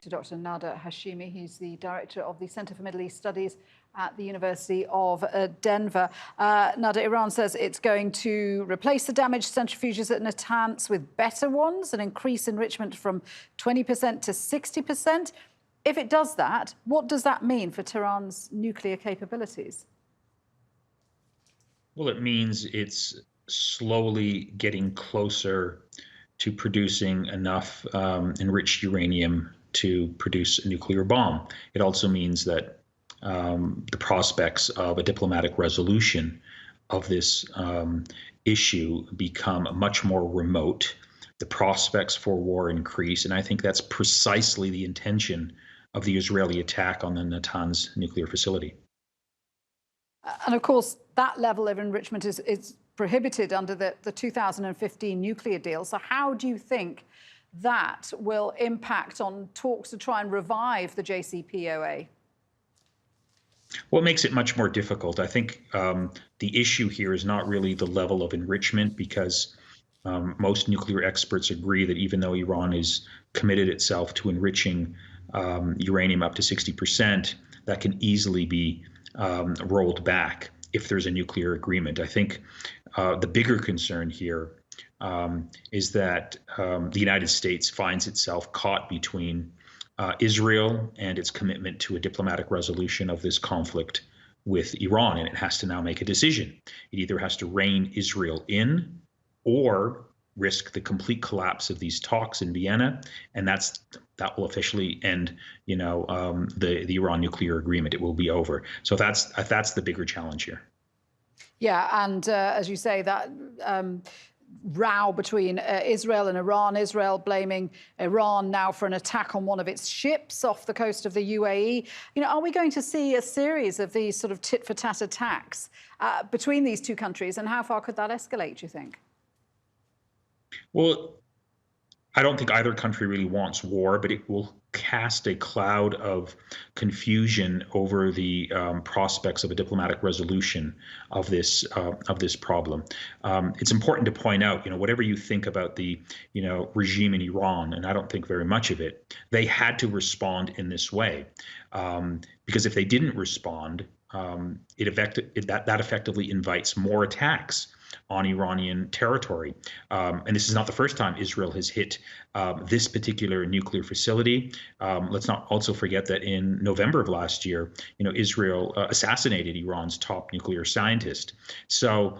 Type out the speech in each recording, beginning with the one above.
To Dr. Nader Hashimi. He's the director of the Center for Middle East Studies at the University of Denver. Nader, Iran says it's going to replace the damaged centrifuges at Natanz with better ones and increase enrichment from 20% to 60%. If it does that, what does that mean for Tehran's nuclear capabilities? Well, it means it's slowly getting closer to producing enough enriched uranium to produce a nuclear bomb. It also means that the prospects of a diplomatic resolution of this issue become much more remote. The prospects for war increase, and I think that's precisely the intention of the Israeli attack on the Natanz nuclear facility. And of course, that level of enrichment is prohibited under the 2015 nuclear deal. So how do you think that will impact on talks to try and revive the JCPOA? Well, it makes it much more difficult. I think the issue here is not really the level of enrichment, because most nuclear experts agree that even though Iran is committed itself to enriching uranium up to 60%, that can easily be rolled back if there's a nuclear agreement. I think the bigger concern here is that the United States finds itself caught between Israel and its commitment to a diplomatic resolution of this conflict with Iran, and it has to now make a decision. It either has to rein Israel in or risk the complete collapse of these talks in Vienna, and that will officially end, the Iran nuclear agreement. It will be over. So that's the bigger challenge here. Yeah, and as you say, that row between Israel and Iran, Israel blaming Iran now for an attack on one of its ships off the coast of the UAE. Are we going to see a series of these sort of tit-for-tat attacks between these two countries, and how far could that escalate, do you think? Well, I don't think either country really wants war, but it will cast a cloud of confusion over the prospects of a diplomatic resolution of this problem. It's important to point out, whatever you think about the regime in Iran, and I don't think very much of it, they had to respond in this way, because if they didn't respond, that effectively invites more attacks on Iranian territory. And this is not the first time Israel has hit this particular nuclear facility. Let's not also forget that in November of last year, Israel assassinated Iran's top nuclear scientist. So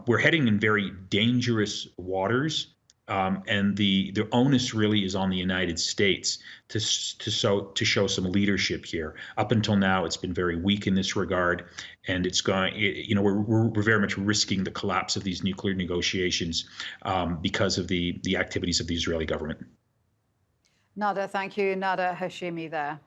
we're heading in very dangerous waters. And the onus really is on the United States to show some leadership here. Up until now, it's been very weak in this regard, and we're very much risking the collapse of these nuclear negotiations because of the activities of the Israeli government. Nada, thank you. Nader Hashimi there.